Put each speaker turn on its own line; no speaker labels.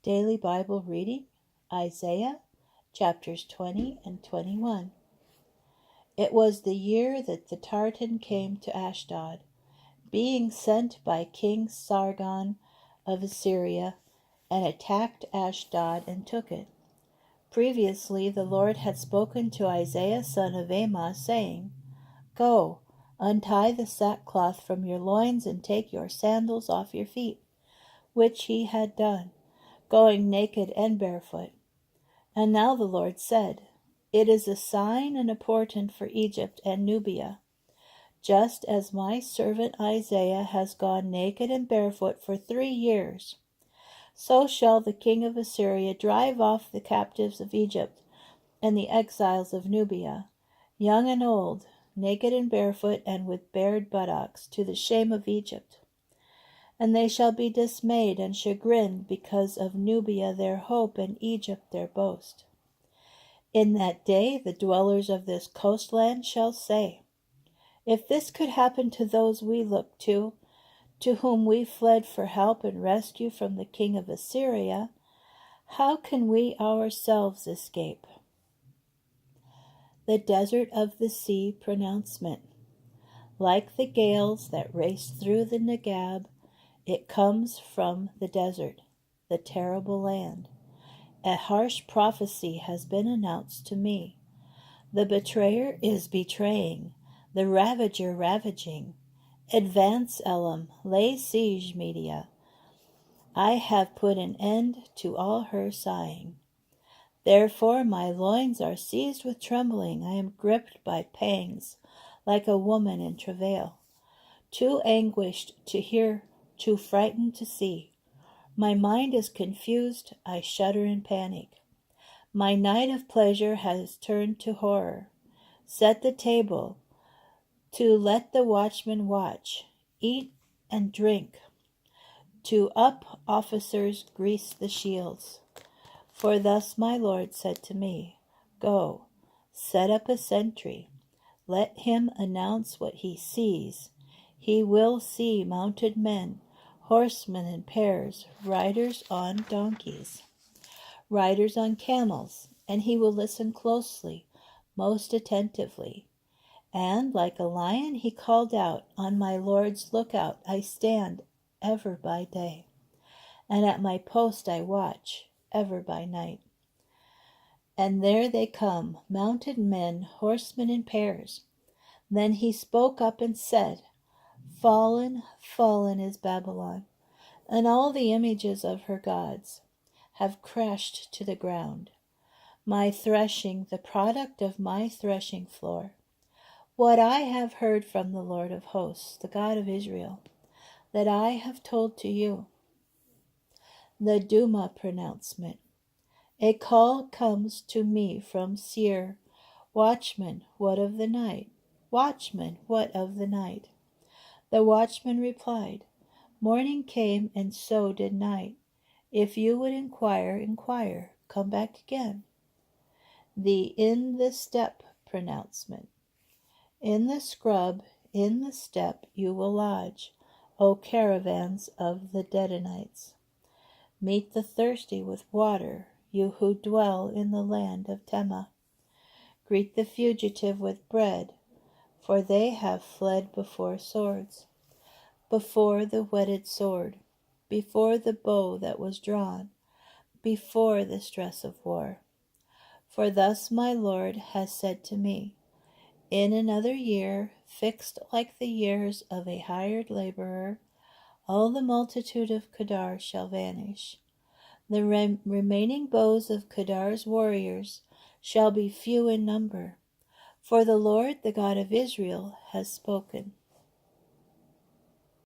Daily Bible reading, Isaiah chapters 20 and 21. It was the year that the Tartan came to Ashdod, being sent by King Sargon of Assyria, and attacked Ashdod and took it. Previously the Lord had spoken to Isaiah son of Amoz, saying, Go, untie the sackcloth from your loins and take your sandals off your feet, which he had done, going naked and barefoot. And now the Lord said, It is a sign and a portent for Egypt and Nubia. Just as my servant Isaiah has gone naked and barefoot for 3 years, so shall the king of Assyria drive off the captives of Egypt and the exiles of Nubia, young and old, naked and barefoot and with bared buttocks, to the shame of Egypt. And they shall be dismayed and chagrined because of Nubia their hope and Egypt their boast. In that day the dwellers of this coastland shall say, If this could happen to those we look to whom we fled for help and rescue from the king of Assyria, how can we ourselves escape? The Desert of the Sea pronouncement. Like the gales that race through the Negab, it comes from the desert, the terrible land. A harsh prophecy has been announced to me. The betrayer is betraying, the ravager ravaging. Advance, Elam, lay siege, Media. I have put an end to all her sighing. Therefore my loins are seized with trembling, I am gripped by pangs, like a woman in travail. Too anguished to hear, too frightened to see. My mind is confused, I shudder in panic. My night of pleasure has turned to horror. Set the table, to let the watchmen watch, eat and drink. To up officers grease the shields. For thus my Lord said to me, Go, set up a sentry. Let him announce what he sees. He will see mounted men, horsemen in pairs, riders on donkeys, riders on camels, and he will listen closely, most attentively. And like a lion he called out, On my Lord's lookout I stand ever by day, and at my post I watch ever by night. And there they come, mounted men, horsemen in pairs. Then he spoke up and said, Fallen, fallen is Babylon, and all the images of her gods have crashed to the ground. My threshing, the product of my threshing floor. What I have heard from the Lord of hosts, the God of Israel, that I have told to you. The Duma pronouncement. A call comes to me from Seir. Watchman, what of the night? Watchman, what of the night? The watchman replied, Morning came, and so did night. If you would inquire, inquire. Come back again. The in the steppe pronouncement. In the scrub, in the steppe you will lodge, O caravans of the Dedanites. Meet the thirsty with water, you who dwell in the land of Tema. Greet the fugitive with bread, for they have fled before swords, before the whetted sword, before the bow that was drawn, before the stress of war. For thus my Lord has said to me, In another year, fixed like the years of a hired laborer, all the multitude of Kedar shall vanish. The remaining bows of Kedar's warriors shall be few in number, for the Lord, the God of Israel, has spoken.